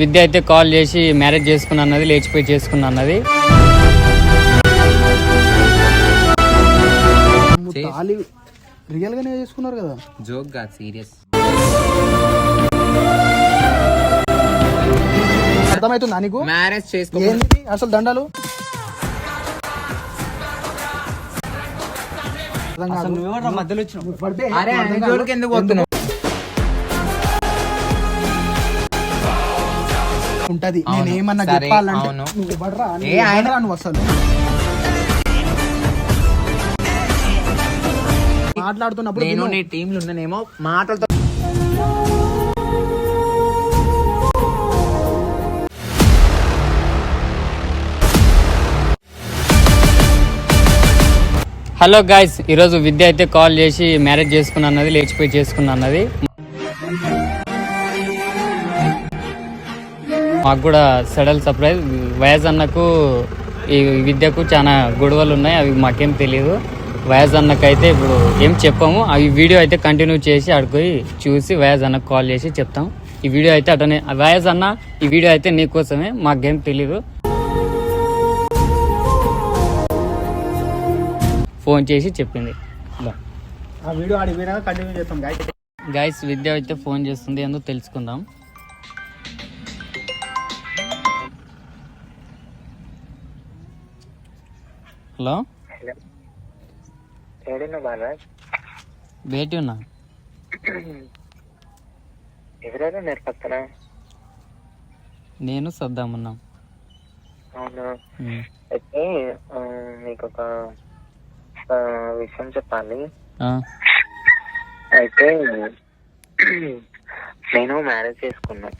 విద్య అయితే కాల్ చేసి మ్యారేజ్ చేసుకున్నా అన్నది, లేచిపోయి చేసుకున్నా అన్నది. రియల్ గానే చేసుకున్నారు కదా, జోక్ కాదు, సీరియస్. అర్థమవుతుందా నీకు? మ్యారేజ్ చేసుకో అసలు దండాలు మధ్యలో ఎందుకు పోతున్నావు ఉంటది. నేను ఏమన్నా చెప్పాలంటే నువ్వు అసలు మాట్లాడుతున్నప్పుడు నేను నీ టీంలో ఉన్నానేమో మాటలతో. హలో గాయ్స్, ఈరోజు విద్య అయితే కాల్ చేసి మ్యారేజ్ చేసుకున్నా అన్నది, లేచిపోయి చేసుకున్నా అన్నది. మాకు కూడా సడల్ సర్ప్రైజ్. వయస్ అన్నకు ఈ విద్యకు చాలా గొడవలు ఉన్నాయి, అవి మాకేం తెలియదు. వయస్ అన్నకైతే ఇప్పుడు ఏం చెప్పాము. ఈ వీడియో అయితే కంటిన్యూ చేసి అడిపోయి చూసి వయస్ అన్నకు కాల్ చేసి చెప్తాం. ఈ వీడియో అయితే అటనే. వయస్ అన్న, ఈ వీడియో అయితే నీకోసమే, మాకేం తెలీదు. ఫోన్ చేసి చెప్పింది. గైస్, విద్య అయితే ఫోన్ చేస్తుంది, ఎందుకు తెలుసుకుందాం. హలో, బేటి ఉన్నా. నేను సద్దామన్నా. అవును, అయితే మీకు ఒక విషయం చెప్పాలి. అయితే నేను మ్యారేజ్ చేసుకున్నా.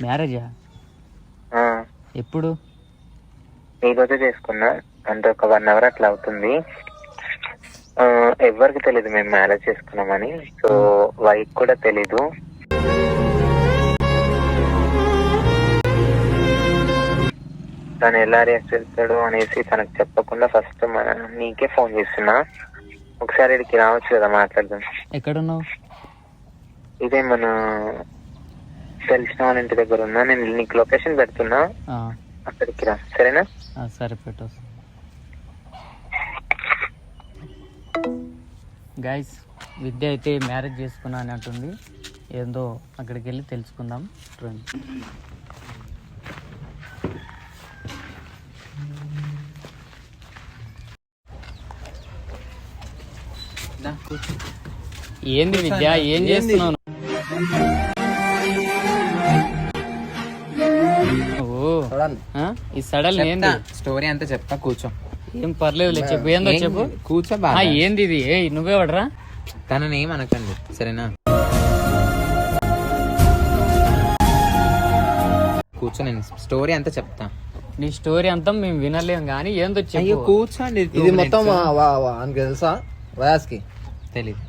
మ్యారేజా? ఎప్పుడు? ఈరోజే చేసుకున్నా, అంటే ఒక 1 hour అట్లా అవుతుంది. ఎవరికి తెలీదు మేము మ్యారేజ్ చేసుకున్నామని. సో వైఫ్ కూడా తెలీదు. తను ఎలా రియాక్ట్ చేస్తాడు అనేసి తనకు చెప్పకుండా ఫస్ట్ నీకే ఫోన్ చేస్తున్నా. ఒకసారి ఇక్కడికి రావచ్చు కదా, మాట్లాడదాం. ఎక్కడున్నావు? ఇదే మన తెలిసిన వాళ్ళ ఇంటి దగ్గర ఉన్నా. నేను నీకు లొకేషన్ పెడుతున్నా, అక్కడికి రా, సరేనా? సరే, పెట్టు. గైస్, విద్య అయితే మ్యారేజ్ చేసుకున్నా అని అంటుంది. ఏందో అక్కడికి వెళ్ళి తెలుసుకుందాం. ఏంది విద్య, ఏం చేస్తున్నావు? ఈ సడల్ ఏంది? స్టోరీ అంతా చెప్తా, కూర్చో. ఏం పర్లేదు, చెప్పు. ఏందో చెప్పు. కూర్చో. ఏంది ఇది? నువ్వే పడరా, తనని ఏమనకండి, సరేనా? కూర్చో, నేను స్టోరీ అంతా చెప్తా. నీ స్టోరీ అంతా మేము వినలేం కానీ ఏందో చెప్పు. కూర్చోండి. ఇది మొత్తం తెలుసా వయాస్కి? తెలీదు.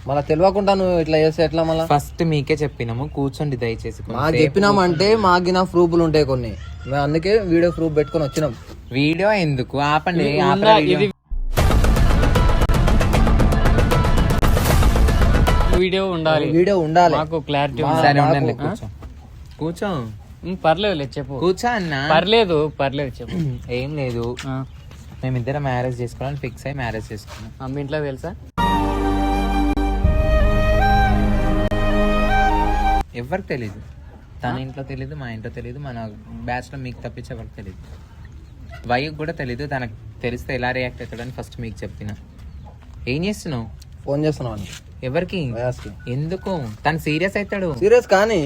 మళ్ళీ తెలియకుండా నువ్వు ఇట్లా చేస్తే ఎట్లా? మళ్ళీ ఫస్ట్ మీకే చెప్పినాము, కూర్చోండి దయచేసి. మాకు చెప్పినామంటే మాకు నా ప్రూఫ్లు ఉంటాయి కొన్ని, మేము అందుకే వీడియో ప్రూఫ్ పెట్టుకొని వచ్చినాం. వీడియో ఎందుకు? ఆపండి. వీడియో ఉండాలి, మాకు క్లారిటీ. సరే ఉండండి, కూర్చో. పర్లేదు, చెప్పు. కూర్చో అన్న. పర్లేదు, చెప్పు. ఏం లేదు, మేమిద్దరం మ్యారేజ్ చేసుకోవాలని ఫిక్స్ అయ్యి మ్యారేజ్ చేసుకున్నాం. అమ్మ ఇంట్లో తెలుసా? ఎవరికి తెలీదు. తన ఇంట్లో తెలీదు, మా ఇంట్లో తెలీదు, మన బ్యాచ్ లో మీకు తప్పించి ఎవరికి తెలీదు. వైఫ్ కూడా తెలీదు. తనకు తెలిస్తే ఎలా రియాక్ట్ అవుతాడని ఫస్ట్ మీకు చెప్పిన. ఏం చేస్తున్నావు? ఫోన్ చేస్తున్నావు. ఎవరికి? ఎందుకు? తను సీరియస్ అవుతాడు. సీరియస్ కానీ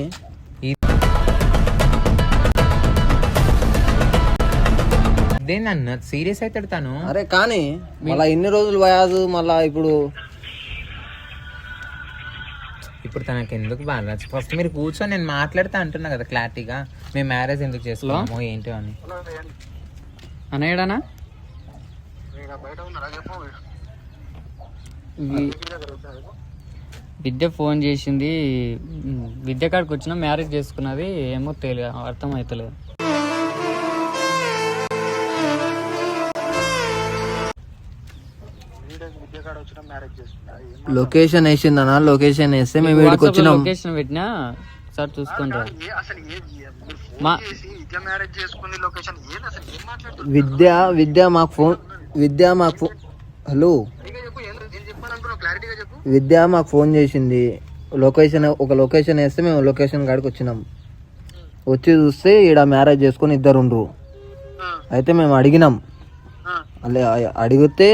ఇదేనన్న సీరియస్ అవుతాడు తను. అరే కానీ మళ్ళా ఇన్ని రోజులు వయాదు, మళ్ళా ఇప్పుడు తనకి ఎందుకు బాగా? ఫస్ట్ మీరు కూర్చొని నేను మాట్లాడుతా అంటున్నా కదా క్లారిటీగా. మేము మ్యారేజ్ ఎందుకు చేసుకున్నాము ఏంటో అని. అనేడానా విద్య ఫోన్ చేసింది. విద్య కాడికి వచ్చినా మ్యారేజ్ చేసుకున్నది ఏమో తెలియదు, అర్థం అవుతలేదు. లొకేషన్ వేసిందనా, లొకేషన్ వేస్తే మేము వీడికి వచ్చినాం. లొకేషన్ పెట్టినా సార్ చూసుకుంటా. విద్య మాకు ఫోన్ హలో విద్య మాకు ఫోన్ చేసింది. ఒక లొకేషన్ వేస్తే మేము లొకేషన్ కాడికి వచ్చినాం. వచ్చి చూస్తే ఈడ మ్యారేజ్ చేసుకొని ఇద్దరు ఉండ్రు. అయితే మేము అడిగినాం, అడిగితే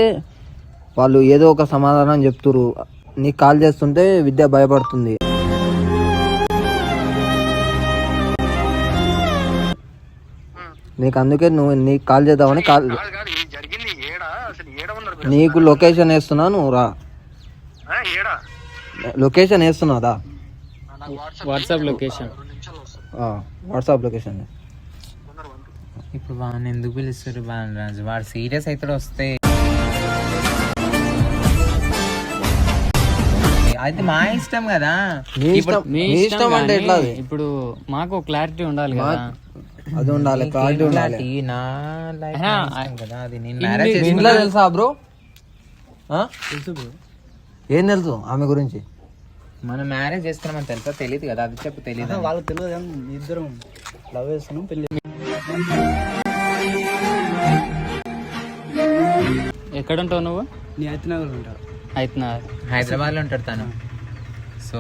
వాళ్ళు ఏదో ఒక సమాధానం చెప్తురు. నీకు కాల్ చేస్తుంటే విద్య భయపడుతుంది. నీకు అందుకే నీకు కాల్ చేద్దామని నీకు లొకేషన్ వేస్తున్నా, నువ్వు రా. లొకేషన్ వేస్తున్నాదా? WhatsApp location. ఇప్పుడు వాడిని ఎందుకు పిలుస్తారు బాలరాజు? వాడు సీరియస్ అయితే వస్తే అది మా ఇష్టం కదా. మీ ఇష్టం అంటే ఎట్లా? ఇప్పుడు మాకు క్లారిటీ ఉండాలి కదా. అది ఉండాలి, క్లారిటీ ఉండాలి. నా లైఫ్ కదా, అది నేను మ్యారేజ్ ఇంట్లో తెలుసా బ్రో? ఏం తెలుసు ఆమె గురించి? మనం మ్యారేజ్ చేసుకున్నామని తెలుసా? తెలియదు కదా, అది చెప్పు. తెలియదు వాళ్ళకి తెలియదు. ఇద్దరం లవ్ చేస్తున్నాం, పెళ్లి. ఎక్కడ ఉంటావు నువ్వు? నీ అయితనగర్ ఉంటారు. హైదరాబాద్ లో ఉంటాడు తను. సో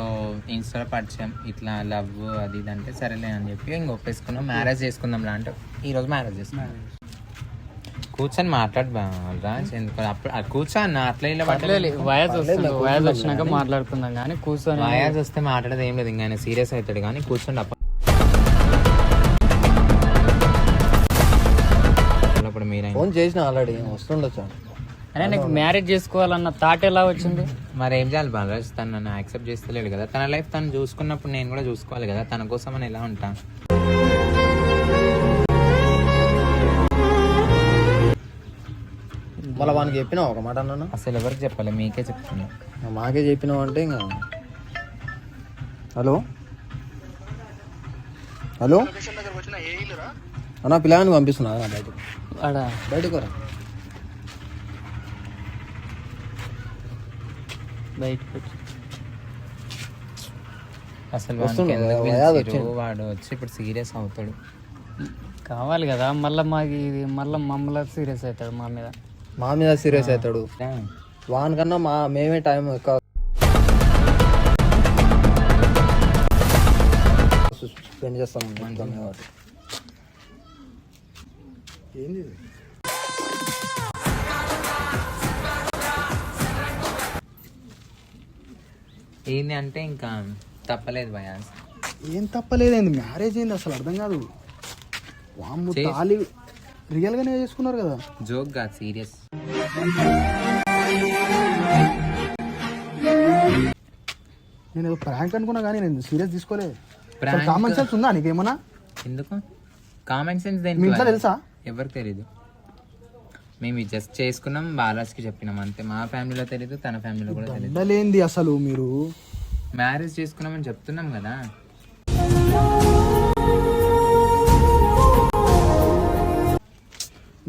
ఇన్స్టాలో పరిచయం, ఇట్లా లవ్ అది ఇది అంటే సరేలే అని చెప్పి ఇంక ఒప్పేసుకున్నాం. మ్యారేజ్ చేసుకుందాం లా అంటే ఈరోజు మ్యారేజ్ చేసుకున్నాం. కూర్చొని మాట్లాడు బాలరాజ్, ఎందుకు అప్పుడు కూర్చోన్న అట్లా ఇలా వయసు వచ్చినాక మాట్లాడుకుందాం కానీ కూర్చొని. వయసు వస్తే మాట్లాడేది ఏం లేదు, ఇంకా ఆయన సీరియస్ అవుతాడు. కానీ కూర్చోండి అప్పుడు మీరు ఫోన్ చేసిన ఆల్రెడీ వస్తుండొచ్చు. అరే నీకు మ్యారేజ్ చేసుకోవాలన్న థాట్ ఎలా వచ్చింది? మరి ఏం చేయాలి బాలరాజ్? తను నన్ను యాక్సెప్ట్ చేస్తలేడు కదా. తన లైఫ్ తను చూసుకున్నప్పుడు నేను కూడా చూసుకోవాలి కదా. తన కోసం అని ఎలా ఉంటా? మళ్ళీ వానికి చెప్పినావు ఒక మాట అన్నా? అసలు ఎవరికి చెప్పాలి? మీకే చెప్తున్నా. మాకే చెప్పినావు అంటే ఇంకా. హలో అన్నా, పిల్లగానికి పంపిస్తున్నా బయటకు రా. అసలు వాడు వచ్చి ఇప్పుడు సీరియస్ అవుతాడు. కావాలి కదా మళ్ళీ మమ్మల్ని సీరియస్ అవుతాడు. మా మీద సీరియస్ అవుతాడు. వానికన్నా మేమే టైం ఎక్కువ స్పెండ్ చేస్తాం. ఏంది ఏంది అంటే ఇంకా తప్పలేదు భయాస్. ఏం తప్పలేదండి, మ్యారేజ్ ఏంది అసలు అర్థం కాదు. వామ్ము తాళి రియల్ గానే చేసుకున్నారు కదా. జోక్ కాదు, సీరియస్. నేను ఏదో ప్రాంక్ అనుకున్నా కానీ నేను సీరియస్ తీసుకోలేదు. కామన్ సెన్స్ ఉందా నీకేమన్నా? ఎందుకు కామన్ సెన్స్? మీ ఇంట్లో తెలుసా? ఎవరికి తెలీదు. మేము జస్ట్ చేసుకున్నాం, బాలాజ్కి చెప్పినాం అంతే. మా ఫ్యామిలీలో తెలీదు, తన ఫ్యామిలీలో కూడా తెలీదు. ఉండలేంది అసలు. మీరు మ్యారేజ్ చేసుకున్నామని చెప్తున్నాం కదా.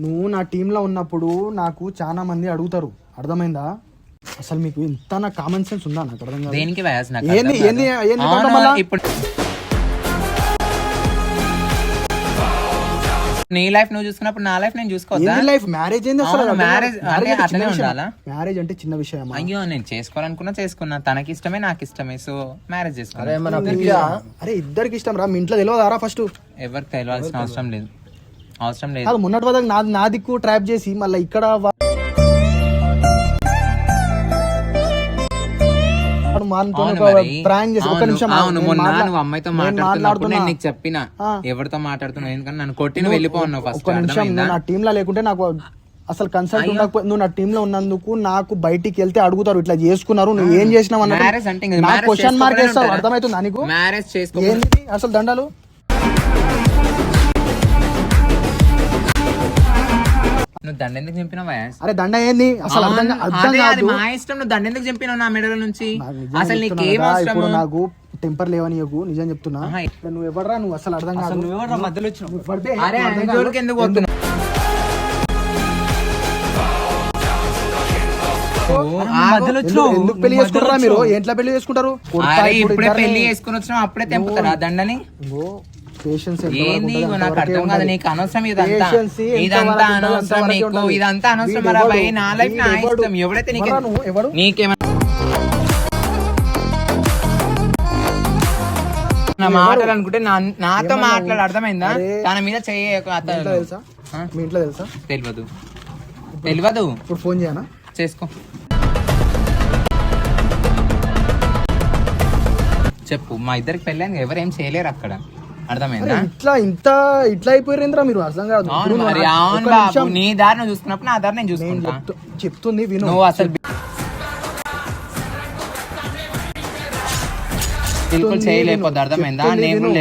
నువ్వు నా టీంలో ఉన్నప్పుడు నాకు చాలా మంది అడుగుతారు, అర్థమైందా? అసలు మీకు ఇంత నా కామన్ సెన్స్ ఉందా? నాకు అర్థం కాదు. దేనికి వయస్? ఇప్పుడు నీ లైఫ్ నువ్వు చూసుకున్నప్పుడు నా లైఫ్ నేను చూసుకోవద్దా? లైఫ్ మ్యారేజ్ ఏంది అసలు? మ్యారేజ్ అట్లనే ఉండాలా? మ్యారేజ్ అంటే చిన్న విషయం. అయ్యో నేను చేసుకోవాలనుకున్నా చేసుకున్నా, తనకి ఇష్టమే నాకు ఇష్టమే, సో మ్యారేజ్ చేసుకున్నా. అరే ఇద్దరికి ఇష్టం రా. మీ ఇంట్లో తెలియదారా ఫస్ట్? ఎవరికి తెలియాల్సిన అవసరం లేదు. కాదు, మొన్నటి వరకు నా దిక్కు ట్రాప్ చేసి మళ్ళీ ఇక్కడ అమ్మాయితో మాట్లాడుతున్నప్పుడు నేను నీకు చెప్పిన ఎవరితో మాట్లాడుతున్నావు, ఎందుకంటే నన్ను కొట్టి నువ్వు వెళ్ళిపోన్నావు. ఫస్ట్ నా టీమ్ లో లేకుంటే నాకు అసలు కన్సల్ట్ ఉండకపోయి, నువ్వు నా టీమ్ లో ఉన్నందుకు నాకు బయటికి వెళ్తే అడుగుతారు ఇట్లా చేసుకున్నారు, నువ్వు ఏం చేసినావు అన్న క్వశ్చన్ మార్క్ వేస్తారు. అర్థమవుతుందా నీకు? మ్యారేజ్ చేసుకో అసలు దండాలు. నువ్వు దండ ఎందుకు చంపినావా? అరే దండ ఏంది అసలు? మా ఇష్టం. నువ్వు దండ ఎందుకు చంపినావు నా మెడల నుంచి? అసలు నీకేం అవసరం? నాకు టెంపర్ లేవనియకు, నిజం చెప్తున్నా. నువ్వు ఎవడరా? నువ్వు అసలు అర్థం కాదు. మధ్యలో ఎందుకు పోతున్నావు? ఎందుకు పెళ్లి చేసుకుంటారా మీరు? ఎట్లా పెళ్లి చేసుకుంటారు? ఇప్పుడే పెళ్లి చేసుకుని వచ్చినావు అప్పుడే తెంపుతారా దండని? పేషెన్స్ ఏంది నాకు అర్థం కాదు. నీకు అనవసరం ఇదంతా అనవసరం, నీకు ఇదంతా అనవసరం. రా భయ్, నా లైఫ్ నా ఇష్టం. ఎవడైతే నీకేమన్నా నా మాటలు అనుకుంటే నాతో మాట్లాడు, అర్థమైందా? తన మీద తెలుసా? మీ ఇంట్లో తెలుసా? తెలియదు. ఇప్పుడు ఫోన్ చేయనా? చేసుకో, చెప్పు. మా ఇద్దరికి పెళ్ళాను, ఎవరేం చేయలేరు అక్కడ, అర్థమైందా? ఇట్లా అయిపోయారేంద్రా మీరు? అర్థం కాదు. మరి అవును బాబు, నీ దారి నువ్వు చూసుకున్నప్పుడు నా దారి నేను చూసుకుంటా. చెప్తుంది విను. నువ్వు అసలు బిల్కుల్ చేయలేకపోద్దు, అర్థమైందా? నేను కూడా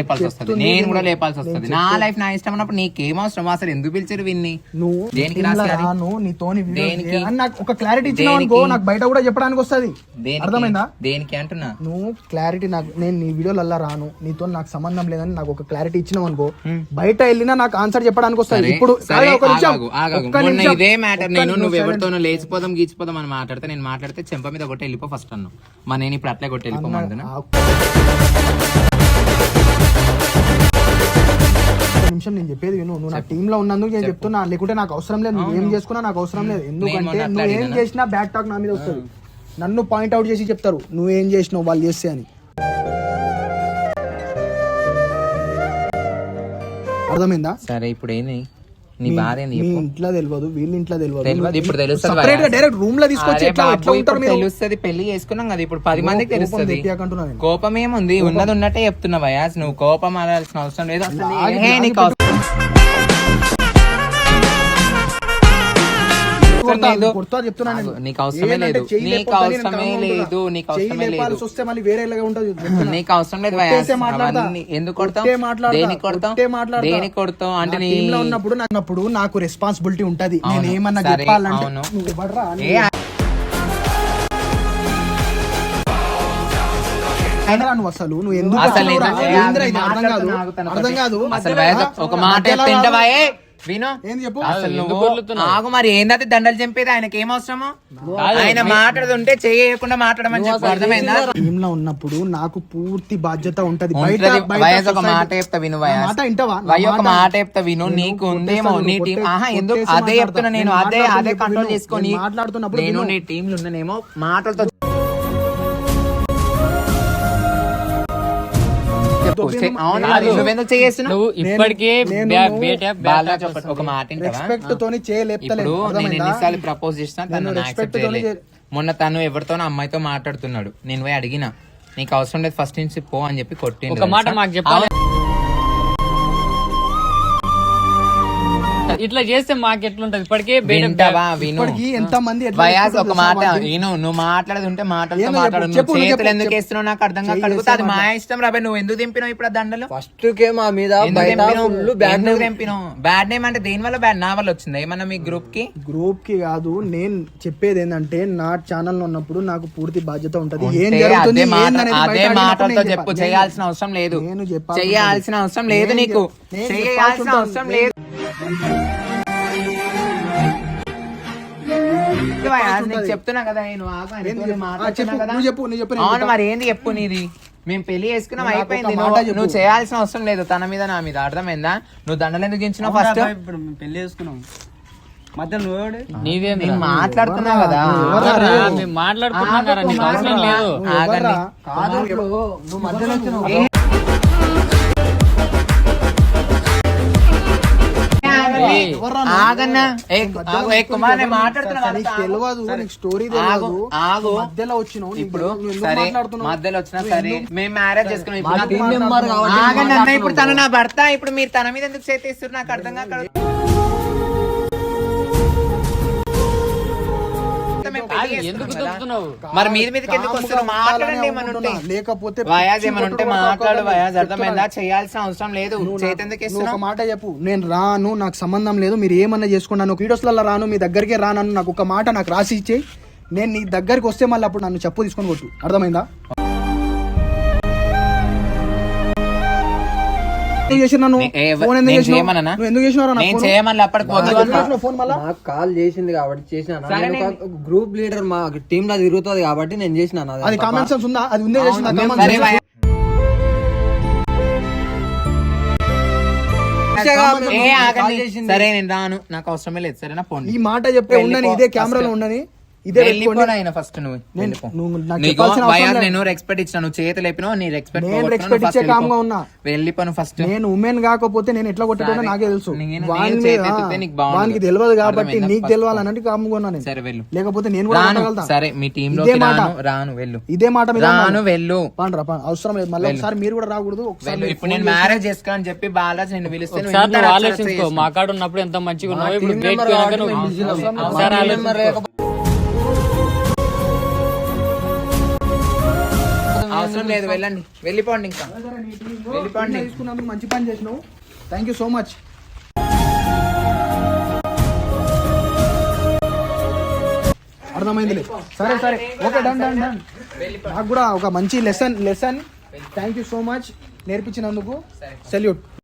లేపాల్సి వస్తుంది. నా లైఫ్ నా ఇష్టం అన్నప్పుడు నీకేం అవసరం? అసలు ఎందుకు పిలిచారు విన్ని? నువ్వు దేనికి ఒక క్లారిటీ ఇచ్చినావు, నాకు బయట కూడా చెప్పడానికి వస్తుంది. అర్థమైందా? దేనికి అంటున్నా? నువ్వు క్లారిటీ నేను నీ వీడియోలల్లా రాను, నీతో నాకు సంబంధం లేదని నాకు ఒక క్లారిటీ ఇచ్చినావు అనుకో, బయట వెళ్ళినా నాకు ఆన్సర్ చెప్పడానికి వస్తుంది. ఇప్పుడు ఇదే మ్యాటర్, నేను నువ్వు ఎవరితోనో లేచిపోదాం గీచిపోదాం అని మాట్లాడితే, నేను మాట్లాడితే చెంప మీద కొట్టి వెళ్ళిపో ఫస్ట్ అన్నావు. మరి నేను ఇప్పుడు అట్లే కొట్టి వెళ్ళిపోమంటున్నా. నిమిషం నేను చెప్పేది విను. నువ్వు నా టీమ్ లో ఉన్నందుకు నేను చెప్తున్నా, లేకుంటే నాకు అవసరం లేదు. నువ్వు ఏం చేసుకున్నా నాకు అవసరం లేదు. ఎందుకంటే నువ్వు ఏం చేసినా బ్యాడ్ టాక్ నా మీద వస్తుంది. నన్ను పాయింట్ అవుట్ చేసి చెప్తారు నువ్వేం చేసినావు వాళ్ళు చేస్తే అని. అర్థమైందా? సరే, ఇప్పుడు ఏంది నీ బాధ? ఇంట్లో తెలియదు, వీళ్ళ ఇంట్లో తెలియదు. ఇప్పుడు తెలుస్తుంది, డైరెక్ట్ రూమ్ లో తీసుకొచ్చి తెలుస్తుంది. పెళ్లి చేసుకున్నాం కదా, ఇప్పుడు 10 మందికి తెలుస్తుంది. కోపం ఏముంది? ఉన్నది ఉన్నట్టే చెప్తున్నావు వయాస్. నువ్వు కోపం ఆడాల్సిన అవసరం లేదు. నీకు అవసరమే లేదు. ఎందుకు కొడతావు? దేనికి కొడతావు అంటే ఉన్నప్పుడు నాకు రెస్పాన్సిబిలిటీ ఉంటది. నేను ఏమన్నా చెప్పాలంటే నువ్వు అసలు నువ్వు ఎందుకు అర్థం కాదు. ఒక మాట విను, ఆగు. మరి ఏందది దండలు చంపేది? ఆయనకి ఏం అవసరమో? ఆయన మాట్లాడుతుంటే చేయకుండా మాట్లాడమని చెప్పు, అర్థమైందా? టీమ్ లో ఉన్నప్పుడు నాకు పూర్తి బాధ్యత ఉంటది. వయసు ఒక మాట చెప్తా విను, ఒక మాట చెప్తా విను. నీకు ఉందేమో నీ టీం, ఎందుకు అదే చెప్తున్నా నేను. అదే కంట్రోల్ చేసుకొని మాట్లాడుతున్నప్పుడు నేను నీ టీమ్ లో ఉన్నానేమో మాటలతో ఒక మాట ఎన్నిసార్లు ప్రపోజ్ చేసినా తను యాక్సెప్ట్ చేయలేదు. మొన్న తను ఎవరితోనో అమ్మాయితో మాట్లాడుతున్నాడు, నేను పోయి అడిగినా నీకు అవసరం లేదు ఫస్ట్ నుంచి పో అని చెప్పి కొట్టి. ఒక మాట మాకు చెప్పాలి, ఇట్లా చేస్తే మాకు ఎట్లుంటది? ఇప్పటికే ఎంత మంది ఒక మాట నువ్వు మాట్లాడదు ఉంటే మాటలతో మాట్లాడు. చేతులు ఎందుకు వేస్తున్నావు నాకు అర్థం కాదు. అది మా ఇష్టం రాబాయ్. నువ్వు ఎందుకు తెంపినావు ఇప్పుడు దండలు? ఫస్ట్ కే మా మీద తెంపినావు. బ్యాడ్ నేమ్ అంటే దేని వల్ల? బ్యాడ్ నా వల్ల వచ్చింది ఏమన్నా మీ గ్రూప్ కి కాదు. నేను చెప్పేది ఏంటంటే నా ఛానల్ లో ఉన్నప్పుడు నాకు పూర్తి బాధ్యత ఉంటది. అదే మాటలతో చెప్పు. చేయాల్సిన అవసరం లేదు, చేయాల్సిన అవసరం లేదు, నీకు చేయాల్సిన అవసరం లేదు. చెప్తున్నా కదా నేను. అవును, మరి ఏంది చెప్పు నీది? మేము పెళ్లి చేసుకున్నాం, అయిపోయింది. నువ్వు చేయాల్సిన అవసరం లేదు తన మీద నా మీద, అర్థమైందా? నువ్వు దండలు ఎందుకు ఇచ్చినావు? ఫస్ట్ పెళ్లి చేసుకున్నాం, నేను మాట్లాడుతున్నా కదా, మాట్లాడుతున్నా కదా, నీకు అవసరం లేదు. ఆగన్నా ఇప్పుడు సరే, మధ్యలో వచ్చినా సరే, మేము మ్యారేజ్ చేసుకున్నాం. ఇప్పుడు తను నా భర్త, ఇప్పుడు మీరు తన మీద ఎందుకు చేతిస్తారు? నాకు అర్థం కాదు. మరి మీదకి ఎందుకు వస్తారు? మాట్లాడండి, ఏమనుంటే లేకపోతే వయాజ్ ఏమనుంటే మాట్లాడు. వయాజ్ అర్థమైందా? చేయాల్సిన అవసరం లేదు. ఒక మాట చెప్పు, నేను రాను, నాకు సంబంధం లేదు, మీరు ఏమన్నా చేసుకున్నాను, వీడియోస్ లలో రాను, మీ దగ్గరికి రాను. నాకు ఒక మాట నాకు రాసి ఇచ్చేయి. నేను నీ దగ్గరికి వస్తే మళ్ళీ అప్పుడు నన్ను చెప్పు తీసుకొని కొట్టు, అర్థమైందా? చేసినా నువ్వు? ఫోన్ ఎందుకు నేను చేసినావు? చేయమన్నా నువ్వు ఎందుకు చేసినావురా నాకు నేను ఫోన్? చేయమని అప్పటికి వద్దు ఎందుకు అన్నా. చేసినావు ఫోన్ మళ్ళా? నాకు కాల్ చేసింది కాబట్టి చేసిన గ్రూప్ లీడర్ మా టీమ్ లో తిరుగుతుంది కాబట్టి నేను చేసిన అది కామన్ సెన్స్ ఉందా? అది ఉందే చేసిందా కామన్ సరే సెన్స్? భయ్యా. ఏ ఆగండి. సరే నేను రాను, నాకు అవసరమే లేదు. సరేనా పోండి. ఈ మాట చెప్పే ఉండని, ఇదే కెమెరాలో ఉండని, ఇదే పెట్టుకోండి. ఫస్ట్ నువ్వు వెళ్ళిపో. నువ్వు నాకు నీకు చెప్పాల్సిన భయ్యా అవసరం లేదు. నేను రెస్పెక్ట్ ఇచ్చిన, నువ్వు చేతులు లేపినావు, నీ రెస్పెక్ట్ నేను రెస్పెక్ట్ ఇచ్చే కామ్గా ఉన్నా. వెళ్ళిపోను ఫస్ట్. నేను ఉమెన్ కాకపోతే నేను ఎట్లా కొట్టేటోనో నాకే తెలుసు. నేను వాని చేతి మీద ఎత్తితే నీకు బాగుండదు. వానికి తెలియదు కాబట్టి అర్థమైందా? నీకు ఫస్ట్ తెలియాలన్నట్టు కామ్గా ఉన్నా నేను. సరే వెళ్ళు. లేకపోతే నేను కూడా రాను. కొట్టగలుగుతా. సరే మీ టీమ్ ఇదే లోకి మాట. రాను వెళ్ళు. ఇదే మాట మీద రాను వెళ్ళు. పండ్రా అవసరం లేదు. మళ్ళీ ఒకసారి మీరు కూడా రాకూడదు. ఒకసారి వెళ్ళు. మీరు ఇప్పుడు నేను మ్యారేజ్ చేసుకోని చెప్పి బాలాజీ నేను పిలిస్తే నువ్వు ఒకసారి ఇంత నువ్వు రచ్చ ఆలోచించుకో, చేసినావు. మా కాడ ఉన్నప్పుడు ఎంత మంచిగా ఉన్నావు, ఇప్పుడు team బ్రేక్ member పోయినాక కాబట్టి నువ్వు మేము busy లో ఉన్నాం. ఒకసారి మా team ఆలోచించుకో. member అవసరం లేదు, వెళ్ళండి, వెళ్ళిపోండి. ఇంకా వెళ్ళిపోండి. తీసుకున్నందుకు మంచి పని చేసినావు. Thank you so much. అర్థమైందిలే. సరే సరే ఓకే డన్ డన్ డన్. నాకు కూడా ఒక మంచి lesson. Thank you so much నేర్పించినందుకు. సెల్యూట్.